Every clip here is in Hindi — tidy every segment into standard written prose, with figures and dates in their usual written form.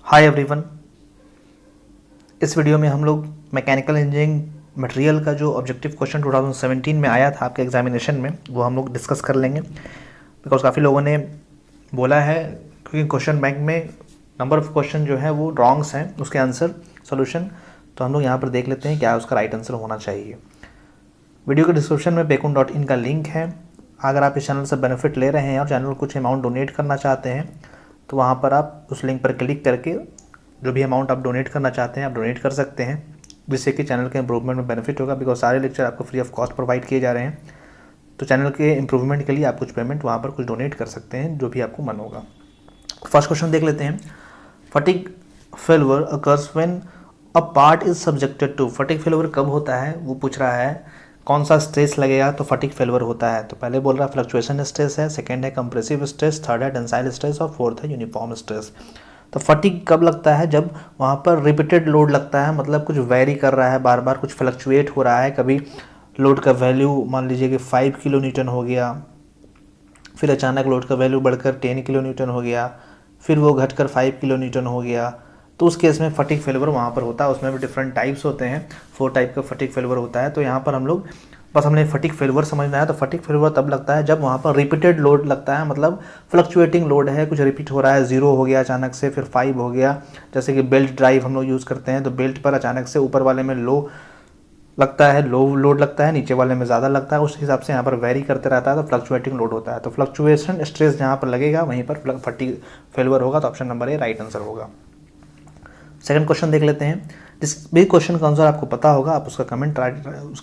Hi everyone. इस वीडियो में हम लोग मैकेनिकल इंजीनियरिंग मटेरियल का जो ऑब्जेक्टिव क्वेश्चन 2017 में आया था आपके एग्जामिनेशन में वो हम लोग डिस्कस कर लेंगे। बिकॉज काफ़ी लोगों ने बोला है क्योंकि क्वेश्चन बैंक में नंबर ऑफ क्वेश्चन जो है वो रॉन्ग्स हैं उसके आंसर सोल्यूशन, तो हम लोग यहाँ पर देख लेते हैं क्या उसका राइट आंसर होना चाहिए। वीडियो के डिस्क्रिप्शन में paycom.in का लिंक है। अगर आप इस चैनल से बेनिफिट ले रहे हैं और चैनल को कुछ अमाउंट डोनेट करना चाहते हैं तो वहाँ पर आप उस लिंक पर क्लिक करके जो भी अमाउंट आप डोनेट करना चाहते हैं आप डोनेट कर सकते हैं, जिससे कि चैनल के इंप्रूवमेंट में बेनिफिट होगा। बिकॉज सारे लेक्चर आपको फ्री ऑफ कॉस्ट प्रोवाइड किए जा रहे हैं, तो चैनल के इंप्रूवमेंट के लिए आप कुछ पेमेंट वहाँ पर कुछ डोनेट कर सकते हैं जो भी आपको मन होगा। फर्स्ट क्वेश्चन देख लेते हैं। Fatigue failure occurs when a part is subjected to. Fatigue failure कब होता है वो पूछ रहा है, कौन सा स्ट्रेस लगेगा तो फटीग फेल्योर होता है। तो पहले बोल रहा है फ्लक्चुएशन स्ट्रेस है, सेकंड है कंप्रेसिव स्ट्रेस, थर्ड है टेंसाइल स्ट्रेस और फोर्थ है यूनिफॉर्म स्ट्रेस। तो फटीग कब लगता है? जब वहाँ पर रिपीटेड लोड लगता है, मतलब कुछ वेरी कर रहा है, बार बार कुछ फ्लक्चुएट हो रहा है। कभी लोड का वैल्यू मान लीजिए कि 5 किलो न्यूटन हो गया, फिर अचानक लोड का वैल्यू बढ़कर 10 किलो न्यूटन हो गया, फिर वो घटकर 5 किलो न्यूटन हो गया, तो उस केस में फटीग फेल्योर वहाँ पर होता है। उसमें भी डिफरेंट टाइप्स होते हैं, 4 टाइप का फटीग फेल्योर होता है। तो यहाँ पर हम लोग बस हमने फटीग फेल्योर समझना है। तो फटीग फेल्योर तब लगता है जब वहाँ पर रिपीटेड लोड लगता है, मतलब फ्लक्चुएटिंग लोड है, कुछ रिपीट हो रहा है, 0 हो गया अचानक से, फिर 5 हो गया। जैसे कि बेल्ट ड्राइव हम लोग यूज़ करते हैं तो बेल्ट पर अचानक से ऊपर वाले में लो लगता है, लो लोड लगता है, नीचे वाले में ज़्यादा लगता है, उस हिसाब से यहाँ पर वेरी करते रहता है तो फ्लक्चुएटिंग लोड होता है। तो फ्लक्चुएशन स्ट्रेस जहाँ पर लगेगा वहीं पर फटीग फेल्योर होगा। तो option number A right answer होगा। सेकंड क्वेश्चन देख लेते हैं। जिस भी क्वेश्चन का आंसर आपको पता होगा आप उसका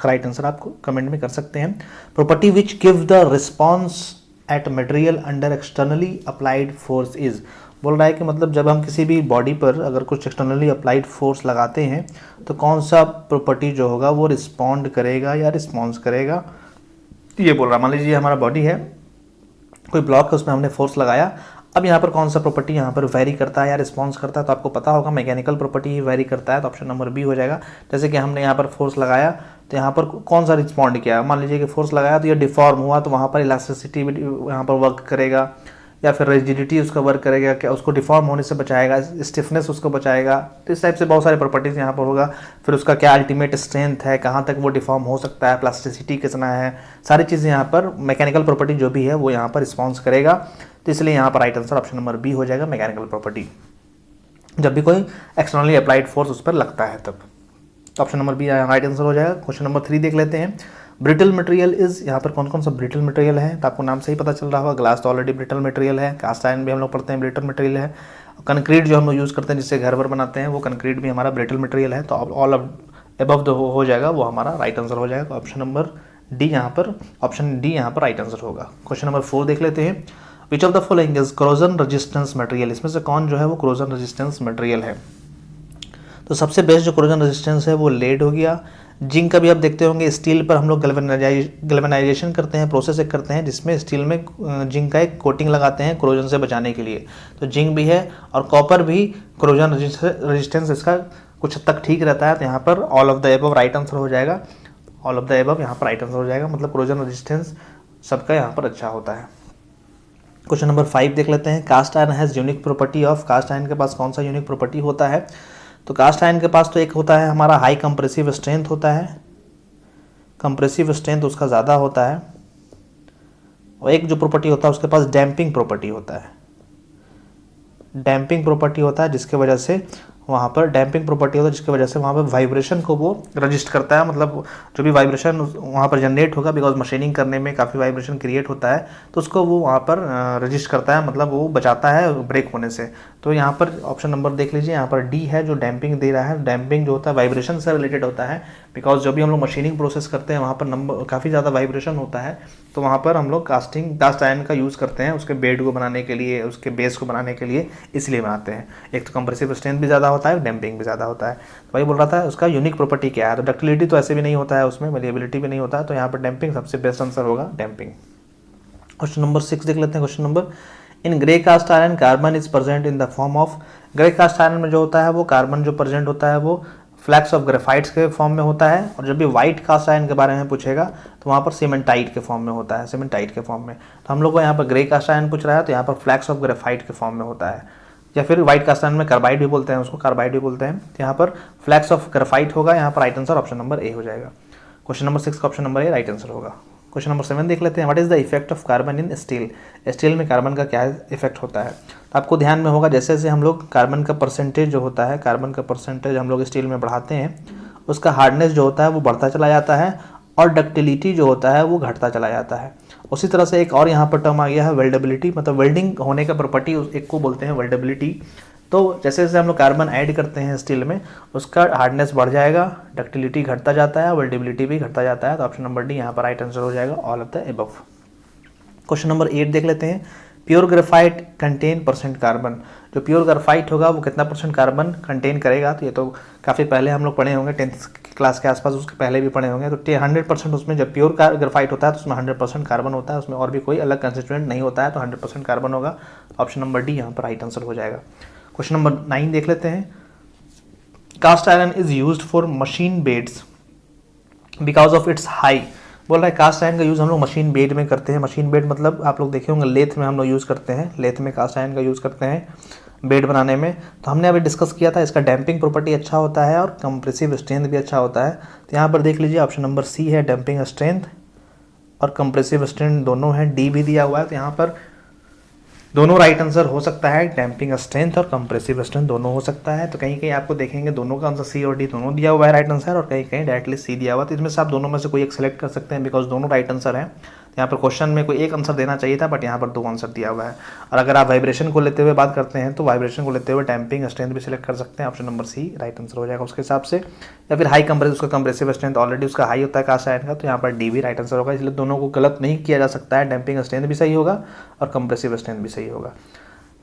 राइट आंसर आपको कमेंट में कर सकते हैं। Property which give the response at material under externally applied force is. बोल रहा है कि मतलब जब हम किसी भी बॉडी पर अगर कुछ एक्सटर्नली अप्लाइड फोर्स लगाते हैं तो कौन सा प्रॉपर्टी जो होगा वो रिस्पॉन्ड करेगा या रिस्पॉन्स करेगा, ये बोल रहा है। मान लीजिए हमारा बॉडी है, कोई ब्लॉक है, उसमें हमने फोर्स लगाया। अब यहाँ पर कौन सा प्रॉपर्टी यहाँ पर वेरी करता है या रिस्पॉन्स करता है, तो आपको पता होगा मैकेनिकल प्रॉपर्टी ही वेरी करता है। तो ऑप्शन नंबर बी हो जाएगा। जैसे कि हमने यहाँ पर फोर्स लगाया तो यहाँ पर कौन सा रिस्पॉन्ड किया, मान लीजिए कि फोर्स लगाया तो ये डिफॉर्म हुआ, तो वहाँ पर इलास्टिसिटी भी यहाँ पर वर्क करेगा या फिर रिजिडिटी उसका वर्क करेगा, क्या उसको डिफॉर्म होने से बचाएगा, स्टिफनेस उसको बचाएगा। तो इस टाइप से बहुत सारे प्रॉपर्टीज़ यहाँ पर होगा। फिर उसका क्या अल्टीमेट स्ट्रेंथ है, कहाँ तक वो डिफॉर्म हो सकता है, प्लास्टिसिटी कितना है, सारी चीज़ें यहाँ पर मैकेनिकल प्रॉपर्टी जो भी है वो यहाँ पर रिस्पॉन्स करेगा। तो इसलिए यहाँ पर right answer option number B हो जाएगा, मैकेनिकल प्रॉपर्टी, जब भी कोई एक्सटर्नली अप्लाइड फोर्स उस पर लगता है तब। तो option number B right answer हो जाएगा। क्वेश्चन नंबर 3 देख लेते हैं। ब्रिटल मटेरियल इज, यहाँ पर कौन कौन सा ब्रिटल मटेरियल है तो आपको नाम से ही पता चल रहा होगा। ग्लास तो ऑलरेडी ब्रिटल मटेरियल है, कास्ट आयरन भी हम लोग पढ़ते हैं ब्रिटल मटेरियल है, कंक्रीट जो हम लोग यूज़ करते हैं जिससे घर वर बनाते हैं वो कंक्रीट भी हमारा ब्रिटल मटेरियल है। तो ऑल अबव हो जाएगा, वो हमारा राइट आंसर हो जाएगा। ऑप्शन नंबर डी यहाँ पर, ऑप्शन डी यहाँ पर राइट आंसर होगा। क्वेश्चन नंबर 4 देख लेते हैं। Which of the following is corrosion resistance material, इसमें से कौन जो है वो कोरोजन रेजिस्टेंस मटेरियल है। तो सबसे बेस्ट जो कोरोजन रेजिस्टेंस है वो लेड हो गया। जिंक का भी आप देखते होंगे, स्टील पर हम लोग गैल्वेनाइजेशन करते हैं, प्रोसेस एक करते हैं जिसमें स्टील में जिंक का एक कोटिंग लगाते हैं कोरोजन से बचाने के लिए। तो जिंक भी है और कॉपर भी कोरोजन रेजिस्टेंस इसका कुछ हद तक ठीक रहता है। तो यहाँ पर all of the above right answer हो जाएगा। ऑल ऑफ द एबव यहाँ पर राइट आंसर हो जाएगा, मतलब कोरोजन रेजिस्टेंस सबका यहाँ पर अच्छा होता है। क्वेश्चन नंबर 5 देख लेते हैं। Cast iron has unique property of, cast iron के पास कौन सा यूनिक प्रॉपर्टी होता है। तो कास्ट आयरन के पास तो एक होता है हमारा हाई कंप्रेसिव स्ट्रेंथ होता है, कंप्रेसिव स्ट्रेंथ उसका ज़्यादा होता है, और एक जो प्रॉपर्टी होता है उसके पास डैम्पिंग प्रॉपर्टी होता है। डैम्पिंग प्रॉपर्टी होता है जिसके वजह से वहाँ पर डैम्पिंग प्रॉपर्टी होता है जिसकी वजह से वहाँ पर वाइब्रेशन को वो रजिस्ट करता है, मतलब जो भी वाइब्रेशन वहाँ पर जनरेट होगा, बिकॉज मशीनिंग करने में काफ़ी वाइब्रेशन क्रिएट होता है तो उसको वो वहाँ पर रजिस्ट करता है, मतलब वो बचाता है ब्रेक होने से। तो यहाँ पर ऑप्शन नंबर देख लीजिए, यहाँ पर डी है जो डैम्पिंग दे रहा है। डैम्पिंग जो होता है वाइब्रेशन से रिलेटेड होता है, बिकॉज जब भी हम लोग मशीनिंग प्रोसेस करते हैं वहाँ पर काफ़ी ज़्यादा वाइब्रेशन होता है, तो वहाँ पर हम लोग कास्ट आयरन का यूज़ करते हैं उसके बेड को बनाने के लिए, उसके बेस को बनाने के लिए, इसलिए बनाते हैं। एक तो कंप्रेसिव स्ट्रेंथ भी ज़्यादा होता है, डैम्पिंग भी ज़्यादा होता है। तो वही बोल रहा था उसका यूनिक प्रॉपर्टी क्या है। तो डक्टिलिटी तो ऐसे भी नहीं होता है उसमें, वेरिएबिलिटी भी नहीं होता है, तो यहाँ पर डैम्पिंग सबसे बेस्ट आंसर होगा, डैम्पिंग। क्वेश्चन नंबर 6 देख लेते हैं। Question number, in grey cast iron carbon is present in the form of. Grey cast iron में जो होता है वो कार्बन जो प्रेजेंट होता है वो फ्लैक्स ऑफ ग्रेफाइट्स के फॉर्म में होता है, और जब भी व्हाइट कास्ट आयरन के बारे में पूछेगा तो वहाँ पर सीमेंटाइट के फॉर्म में होता है, सीमेंटाइट के फॉर्म में। तो हम लोग को यहाँ पर ग्रे कास्ट आयरन पूछ रहा है तो यहाँ पर फ्लैक्स ऑफ ग्रेफाइट के फॉर्म में होता है। या फिर व्हाइट कास्ट आयरन में कार्बाइड भी बोलते हैं, उसको कार्बाइड भी बोलते हैं। तो यहाँ पर फ्लैक्स ऑफ ग्राफाइट होगा, यहाँ पर right answer option number A हो जाएगा। क्वेश्चन नंबर 6 का option number A right answer होगा। क्वेश्चन नंबर 7 देख लेते हैं, what is the effect of carbon in steel. Steel में कार्बन का क्या इफेक्ट होता है। तो आपको ध्यान में होगा जैसे जैसे हम लोग कार्बन का परसेंटेज जो होता है, कार्बन का परसेंटेज हम लोग स्टील में बढ़ाते हैं, उसका हार्डनेस जो होता है वो बढ़ता चला जाता है और डक्टिलिटी जो होता है वो घटता चला जाता है। उसी तरह से एक और यहाँ पर टर्म आ गया है वेल्डेबिलिटी, मतलब वेल्डिंग होने का प्रॉपर्टी एक को बोलते हैं वेल्डेबिलिटी। तो जैसे जैसे हम लोग कार्बन ऐड करते हैं स्टील में, उसका हार्डनेस बढ़ जाएगा, डक्टिलिटी घटता जाता है, वेल्डेबिलिटी भी घटता जाता है। तो ऑप्शन नंबर डी यहाँ पर राइट आंसर हो जाएगा, all of the above. Question number 8 देख लेते हैं, pure graphite contain percent carbon. जो प्योर ग्रेफाइट होगा वो कितना परसेंट कार्बन कंटेन करेगा। तो ये तो काफ़ी पहले हम लोग पढ़े होंगे, 10th क्लास के आसपास, उसके पहले भी पढ़े होंगे। तो 100% उसमें जब प्योर ग्रेफाइट होता है तो उसमें 100% कार्बन होता है, उसमें और भी कोई अलग कंस्टिट्यूएंट नहीं होता है, तो 100% कार्बन होगा। ऑप्शन नंबर डी यहाँ पर राइट आंसर हो जाएगा। क्वेश्चन नंबर 9 देख लेते हैं, cast iron is used for machine beds because of its high. बोल रहा है कास्ट आयरन का यूज़ हम लोग मशीन बेड में करते हैं। मशीन बेड मतलब आप लोग देखे होंगे लेथ में हम लोग यूज़ करते हैं, लेथ में कास्ट आयरन का यूज़ करते हैं बेड बनाने में। तो हमने अभी डिस्कस किया था, इसका डैम्पिंग प्रॉपर्टी अच्छा होता है और कंप्रेसिव स्ट्रेंथ भी अच्छा होता है। तो यहाँ पर देख लीजिए ऑप्शन नंबर सी है, डैम्पिंग स्ट्रेंथ और कंप्रेसिव स्ट्रेंथ दोनों है, डी भी दिया हुआ है। तो यहाँ पर दोनों राइट आंसर हो सकता है, डैम्पिंग स्ट्रेंथ और कंप्रेसिव स्ट्रेंथ दोनों हो सकता है। तो कहीं कहीं आपको देखेंगे दोनों का आंसर सी और डी दोनों दिया हुआ है राइट आंसर, और कहीं कहीं डायरेक्टली सी दिया हुआ। तो इसमें से आप दोनों में से कोई एक सेलेक्ट कर सकते हैं, बिकॉज दोनों राइट आंसर हैं। तो यहाँ पर क्वेश्चन में कोई एक आंसर देना चाहिए था, बट यहाँ पर 2 आंसर दिया हुआ है। और अगर आप वाइब्रेशन को लेते हुए बात करते हैं तो वाइब्रेशन को लेते हुए डैम्पिंग स्ट्रेंथ भी सिलेक्ट कर सकते हैं। Option number C right answer हो जाएगा उसके हिसाब से। या फिर हाई कंप्रेसिव, उसका कंप्रेसिव स्ट्रेंथ ऑलरेडी उसका हाई होता है कास्ट आयरन का, तो यहाँ पर डी भी राइट आंसर होगा। इसलिए दोनों को गलत नहीं किया जा सकता है, डैम्पिंग स्ट्रेंथ भी सही होगा और कंप्रेसिव स्ट्रेंथ भी सही होगा।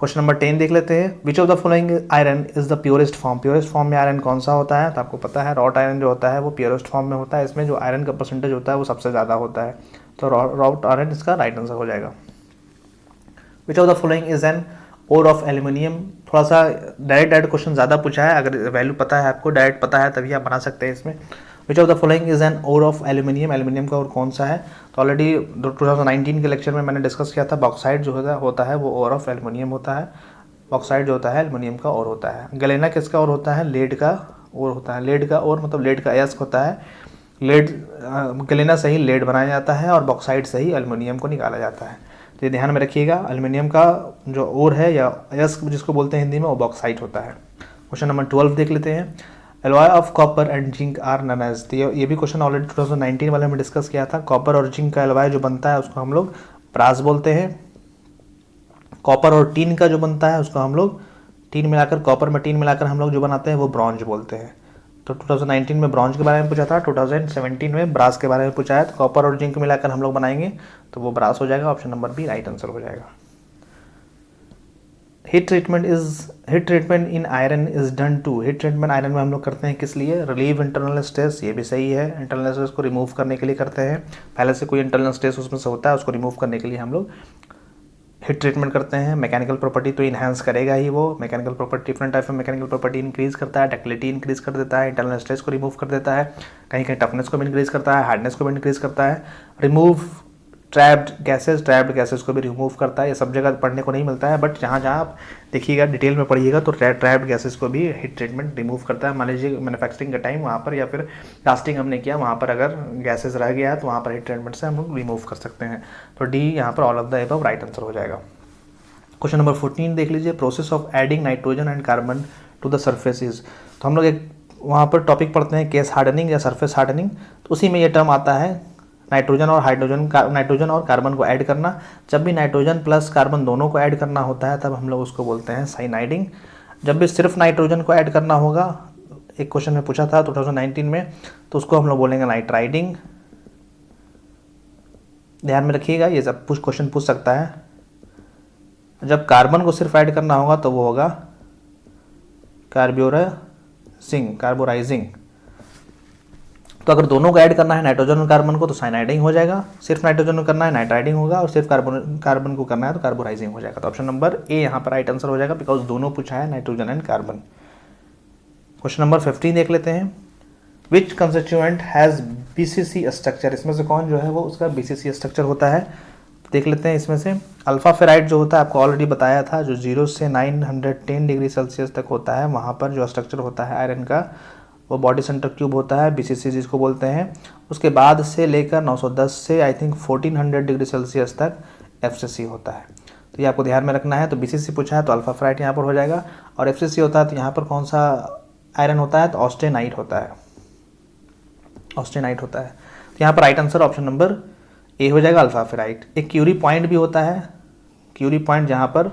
क्वेश्चन नंबर 10 देख लेते हैं, which of the following iron is the purest form. Purest form में आयरन कौन सा होता है। तो आपको पता है रॉट आयरन जो होता है वो प्योरेस्ट फॉर्म में होता है, इसमें जो आयरन का परसेंटेज होता है वो सबसे ज़्यादा होता है। तो रॉट आयरन इसका राइट आंसर हो जाएगा। Which of the following is an ore of aluminium. थोड़ा सा डायरेक्ट क्वेश्चन ज़्यादा पूछा है, अगर वैल्यू पता है आपको, डायरेक्ट पता है, तभी आप बना सकते हैं इसमें। Which of the following is an ore of aluminium. Aluminium का और कौन सा है। तो ऑलरेडी 2019 के लेक्चर में मैंने डिस्कस किया था, बॉक्साइड जो होता है वो ओर ऑफ एल्यूमिनियम होता है। बॉक्साइड जो होता है एल्युमिनियम का और होता है। गलेना किसका और होता है, लेड का और होता है। लेड का और मतलब लेड का अयस्क होता है। लेड गलेना से ही लेड बनाया जाता है और बॉक्साइड से ही एल्युमिनियम को निकाला जाता है। तो ये ध्यान में रखिएगा, एल्युमिनियम का जो और है या अयस्क जिसको बोलते हैं हिंदी में, वो बॉक्साइड होता है। क्वेश्चन नंबर 12 देख लेते हैं, alloy of copper and zinc are known as. ये भी क्वेश्चन ऑलरेडी 2019 वाले में डिस्कस किया था। कॉपर और जिंक का एलॉय जो बनता है उसको हम लोग ब्रास बोलते हैं। कॉपर और टीन का जो बनता है उसको हम लोग टीन मिलाकर, कॉपर में टीन मिलाकर हम लोग जो बनाते हैं वो ब्रॉन्ज बोलते हैं। तो 2019 में ब्रॉन्ज के बारे में पूछा था, 2017 में ब्रास के बारे में पूछा है। तो कॉपर और जिंक मिलाकर हम लोग बनाएंगे तो वो ब्रास हो जाएगा। Option number B right answer हो जाएगा। Heat treatment in iron is done to. Heat treatment iron में हम लोग करते हैं किस लिए, रिलीव इंटरनल स्ट्रेस। ये भी सही है, इंटरनल स्ट्रेस को रिमूव करने के लिए करते हैं। पहले से कोई इंटरनल स्ट्रेस उसमें से होता है, उसको रिमूव करने के लिए हम लोग हीट ट्रीटमेंट करते हैं। मैकेनिकल प्रॉपर्टी तो इन्हांस करेगा ही वो। Mechanical property, different type of mechanical property increase करता है, डक्टिलिटी इंक्रीज कर देता है, इंटरनल स्ट्रेस को रिमूव कर देता है, कहीं कहीं टफनेस को भी इंक्रीज करता है, हार्डनेस को भी इंक्रीज करता है, रिमूव ट्रैप्ड गैसेज को भी रिमूव करता है। ये सब जगह पढ़ने को नहीं मिलता है, बट जहाँ जहाँ आप देखिएगा डिटेल में पढ़िएगा तो ट्रैप्ड गैसेज को भी हीट ट्रीटमेंट रिमूव करता है। मान लीजिए मैन्युफैक्चरिंग का टाइम वहाँ पर या फिर कास्टिंग हमने किया, वहाँ पर अगर गैसेज रह गया तो वहाँ पर हीट ट्रीटमेंट से हम लोग रिमूव कर सकते हैं। तो डी यहाँ पर all of the above right answer हो जाएगा। क्वेश्चन नंबर 14 देख लीजिए, process of adding nitrogen and carbon to the surfaces. तो हम लोग एक वहाँ पर टॉपिक पढ़ते हैं केस हार्डनिंग या सरफेस हार्डनिंग। तो उसी में ये टर्म आता है, नाइट्रोजन और कार्बन को ऐड करना। जब भी नाइट्रोजन प्लस कार्बन दोनों को ऐड करना होता है तब हम लोग उसको बोलते हैं साइनाइडिंग। जब भी सिर्फ नाइट्रोजन को ऐड करना होगा, एक क्वेश्चन में पूछा था 2019 में, तो उसको हम लोग बोलेंगे नाइट्राइडिंग। ध्यान में रखिएगा, ये सब क्वेश्चन पूछ सकता है। जब कार्बन को सिर्फ ऐड करना होगा तो वो होगा कार्बोराइजिंग। तो अगर दोनों को ऐड करना है नाइट्रोजन और कार्बन को तो साइनाइडिंग हो जाएगा, सिर्फ नाइट्रोजन को करना है नाइट्राइडिंग होगा, और सिर्फ कार्बन को करना है तो कार्बोराइजिंग हो जाएगा। तो ऑप्शन नंबर ए यहाँ पर राइट आंसर हो जाएगा, बिकॉज दोनों पूछा है nitrogen and carbon. Question number 15 देख लेते हैं, विच कंस्टिट्यूएंट हैज़ बीसीसी स्ट्रक्चर। इसमें से कौन जो है वो उसका बीसीसी स्ट्रक्चर होता है। देख लेते हैं इसमें से। अल्फ़ा फेराइट जो होता है आपको ऑलरेडी बताया था, जो 0 से 910 डिग्री सेल्सियस तक होता है, वहाँ पर जो स्ट्रक्चर होता है आयरन का वो बॉडी सेंटर क्यूब होता है, BCC जिसको बोलते हैं। उसके बाद से लेकर 910 से आई थिंक 1400 डिग्री सेल्सियस तक FCC होता है। तो ये आपको ध्यान में रखना है। तो BCC पूछा है तो अल्फ़ा फेराइट यहाँ पर हो जाएगा, और FCC होता है तो यहाँ पर कौन सा आयरन होता है, तो ऑस्टेनाइट होता है, ऑस्टेनाइट होता है। तो यहाँ पर right answer option number A हो जाएगा, अल्फ़ा फेराइट। एक क्यूरी पॉइंट भी होता है, क्यूरी पॉइंट जहाँ पर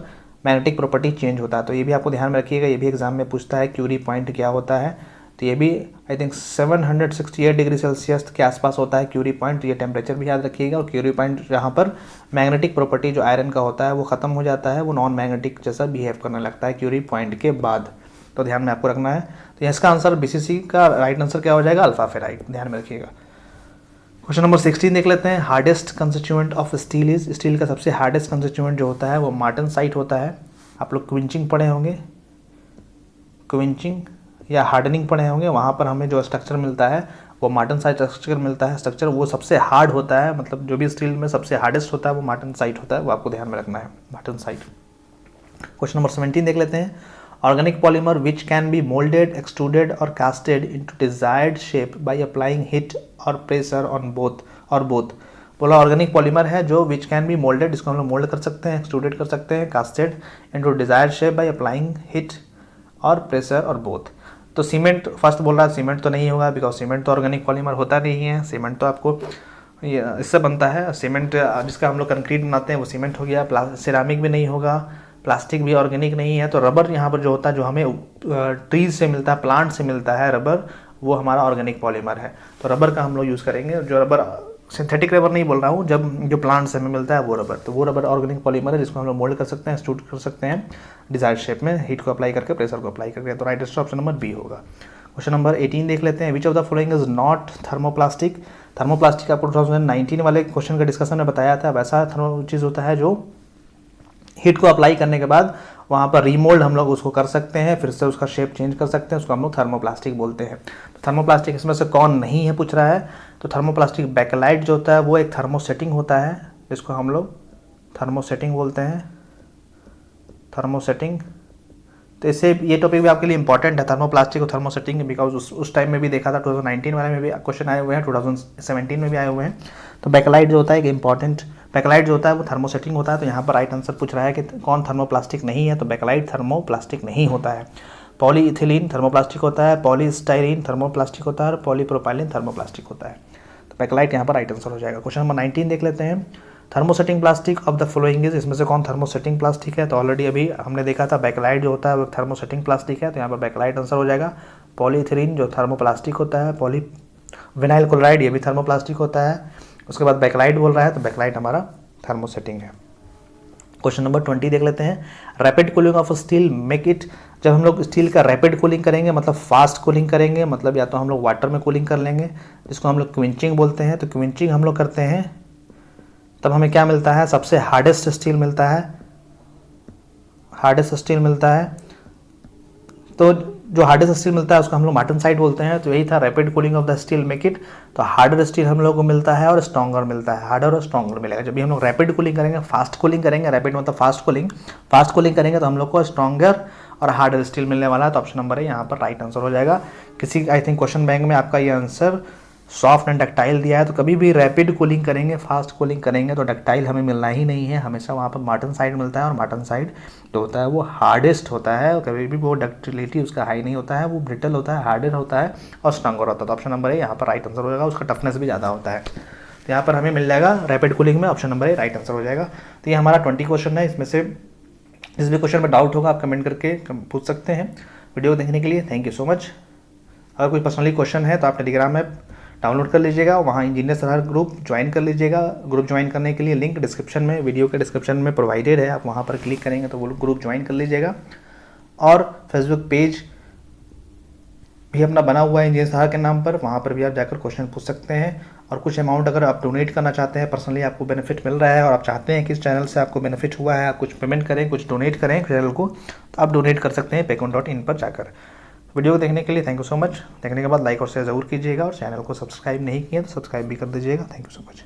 मैग्नेटिक प्रॉपर्टी चेंज होता है, तो ये भी आपको ध्यान में रखिएगा, ये भी एग्जाम में पूछता है क्यूरी पॉइंट क्या होता है। तो ये भी आई थिंक 768 डिग्री सेल्सियस के आसपास होता है क्यूरी पॉइंट, तो ये टेम्परेचर भी याद रखिएगा। और क्यूरी पॉइंट जहाँ पर मैग्नेटिक प्रॉपर्टी जो आयरन का होता है वो ख़त्म हो जाता है, वो नॉन मैग्नेटिक जैसा बिहेव करने लगता है क्यूरी पॉइंट के बाद, तो ध्यान में आपको रखना है। तो इसका आंसर BCC का राइट आंसर क्या हो जाएगा, अल्फ़ा फेराइट, ध्यान में रखिएगा। क्वेश्चन नंबर 16 देख लेते हैं। Hardest constituent of steel is, steel का सबसे हार्डेस्ट कंस्टिट्यूएंट जो होता है वो मार्टनसाइट होता है। आप लोग क्विंचिंग पढ़े होंगे, क्विंचिंग या हार्डनिंग पढ़े होंगे, वहाँ पर हमें जो स्ट्रक्चर मिलता है वो मार्टनसाइट स्ट्रक्चर मिलता है। स्ट्रक्चर वो सबसे हार्ड होता है, मतलब जो भी स्टील में सबसे हार्डेस्ट होता है वो मार्टनसाइट होता है, वो आपको ध्यान में रखना है, मार्टनसाइट। क्वेश्चन नंबर 17 देख लेते हैं। Organic polymer which can be moulded, extruded और casted into desired shape by applying heat और प्रेशर ऑन बोथ और बोथ। बोला ऑर्गेनिक पॉलीमर है जो विच कैन बी मोल्डेड, इसको हम लोग मोल्ड कर सकते हैं, एक्सट्रूडेड कर सकते हैं, casted into desired shape by applying heat और प्रेशर और बोथ। तो सीमेंट फर्स्ट बोल रहा है, सीमेंट तो नहीं होगा, बिकॉज सीमेंट तो ऑर्गेनिक पॉलीमर होता नहीं है। सीमेंट तो आपको इससे बनता है, सीमेंट जिसका हम लोग कंक्रीट बनाते हैं वो सीमेंट हो गया। सिरामिक भी नहीं होगा, प्लास्टिक भी ऑर्गेनिक नहीं है। तो रबर यहाँ पर जो होता है, जो हमें ट्रीज से मिलता है, प्लांट से मिलता है रबर, वो हमारा ऑर्गेनिक पॉलीमर है। तो रबर का हम लोग यूज़ करेंगे। जो रबर, सिंथेटिक रबर नहीं बोल रहा हूँ, जब जो प्लांट से हमें मिलता है वो रबर, तो वो रबर ऑर्गेनिक पॉलीमर है जिसको हम लोग मोल्ड कर सकते हैं, एक्सट्रूड कर सकते हैं डिजायर्ड शेप में, हीट को अप्लाई करके, प्रेशर को अप्लाई करके। तो right answer option number B होगा। क्वेश्चन नंबर 18 देख लेते हैं। Which of the following is not thermoplastic. Thermoplastic आपको 2019 वाले क्वेश्चन का डिस्कशन में बताया था, वैसा थर्मो चीज़ होता है जो हीट को अप्लाई करने के बाद वहाँ पर रीमोल्ड हम लोग उसको कर सकते हैं, फिर से उसका शेप चेंज कर सकते हैं, उसको हम लोग थर्मोप्लास्टिक बोलते हैं। तो थर्मोप्लास्टिक इसमें से कौन नहीं है पूछ रहा है, तो थर्मोप्लास्टिक बैकलाइट जो होता है वो एक थर्मोसेटिंग होता है, जिसको हम लोग थर्मोसेटिंग बोलते हैं, थर्मोसेटिंग। तो इससे ये टॉपिक भी आपके लिए इंपॉर्टेंट है, थर्मोप्लास्टिक और थर्मोसेटिंग, बिकॉज उस टाइम में भी देखा था, 2019 वाले में भी क्वेश्चन आए हुए हैं, 2017 में भी आए हुए हैं। तो बैकलाइट जो होता है एक इंपॉर्टेंट, बैकलाइट जो होता है वो थर्मोसेटिंग होता है। तो यहाँ पर राइट आंसर पूछ रहा है कि कौन थर्मोप्लास्टिक नहीं है, तो बैकलाइट थर्मोप्लास्टिक नहीं होता है। पॉलीइथिलीन थर्मोप्लास्टिक होता है, पॉलीस्टाइरीन थर्मोप्लास्टिक होता है और पॉलीप्रोपाइलिन थर्मोप्लास्टिक होता है। तो बैकलाइट यहाँ पर राइट आंसर हो जाएगा। क्वेश्चन नंबर 19 देख लेते हैं। Thermosetting plastic of the following is, इसमें से कौन थर्मोसेटिंग प्लास्टिक है, तो ऑलरेडी अभी हमने देखा था बैकलाइट जो होता है वो थर्मोसेटिंग प्लास्टिक है, तो यहाँ पर बैकलाइट आंसर हो जाएगा। पॉलीइथिलीन जो थर्मोप्लास्टिक होता है, विनाइल क्लोराइड ये भी थर्मोप्लास्टिक होता है। उसके बाद बैकलाइट बोल रहा है, तो बैकलाइट हमारा थर्मोसेटिंग है। क्वेश्चन नंबर 20 देख लेते हैं। Rapid cooling of steel make it, जब हम लोग स्टील का रैपिड कूलिंग करेंगे मतलब फास्ट कूलिंग करेंगे, मतलब या तो हम लोग वाटर में कूलिंग कर लेंगे, जिसको हम लोग क्विंचिंग बोलते हैं। तो क्विंचिंग हम लोग करते हैं तब हमें क्या मिलता है, सबसे हार्डेस्ट स्टील मिलता है, हार्डेस्ट स्टील मिलता है। तो जो हार्डेस्ट स्टील मिलता है उसको हम लोग मार्टनसाइट बोलते हैं। तो यही था rapid cooling of the steel make it. तो हार्डर स्टील हम लोग को मिलता है और स्ट्रॉन्गर मिलता है, हार्डर और स्ट्रॉन्गर मिलेगा। जब भी हम लोग रैपिड कूलिंग करेंगे, फास्ट कूलिंग करेंगे, रैपिड मतलब फास्ट कूलिंग करेंगे तो हम लोग को स्ट्रॉन्गर और हार्डर स्टील मिलने वाला है। तो ऑप्शन नंबर है यहाँ पर राइट आंसर हो जाएगा। किसी आई थिंक क्वेश्चन बैंक में आपका ये आंसर सॉफ्ट एंड डक्टाइल दिया है, तो कभी भी रैपिड कूलिंग करेंगे, फास्ट कूलिंग करेंगे तो डक्टाइल हमें मिलना ही नहीं है, हमेशा वहाँ पर मार्टनसाइट मिलता है। और मार्टनसाइट जो होता है वो हार्डेस्ट होता है, और कभी भी वो डक्टिलिटी उसका हाई नहीं होता है, वो ब्रिटल होता है, हार्डर होता है और स्ट्रॉन्गर होता है। तो ऑप्शन नंबर है यहाँ पर राइट आंसर हो जाएगा, उसका टफनेस भी ज़्यादा होता है। तो यहाँ पर हमें मिल जाएगा रैपिड कूलिंग में ऑप्शन नंबर है राइट आंसर हो जाएगा। तो ये हमारा 20 क्वेश्चन है, इसमें से जिस भी क्वेश्चन में डाउट होगा आप कमेंट करके पूछ सकते हैं। वीडियो देखने के लिए थैंक यू सो मच। अगर कोई पर्सनली क्वेश्चन है तो आप टेलीग्राम ऐप डाउनलोड कर लीजिएगा, वहाँ इंजीनियर सलाह ग्रुप ज्वाइन कर लीजिएगा। ग्रुप ज्वाइन करने के लिए लिंक डिस्क्रिप्शन में, वीडियो के डिस्क्रिप्शन में प्रोवाइडेड है, आप वहाँ पर क्लिक करेंगे तो वो ग्रुप ज्वाइन कर लीजिएगा। और फेसबुक पेज भी अपना बना हुआ है इंजीनियर सलाह के नाम पर, वहाँ पर भी आप जाकर क्वेश्चन पूछ सकते हैं। और कुछ अमाउंट अगर आप डोनेट करना चाहते हैं, पर्सनली आपको बेनिफिट मिल रहा है और आप चाहते हैं कि इस चैनल से आपको बेनिफिट हुआ है, आप कुछ पेमेंट करें, कुछ डोनेट करें चैनल को, तो आप डोनेट कर सकते हैं paycon.in पर जाकर। वीडियो को देखने के लिए थैंक यू सो मच। देखने के बाद लाइक और शेयर ज़रूर कीजिएगा, और चैनल को सब्सक्राइब नहीं किया तो सब्सक्राइब भी कर दीजिएगा। Thank you so much.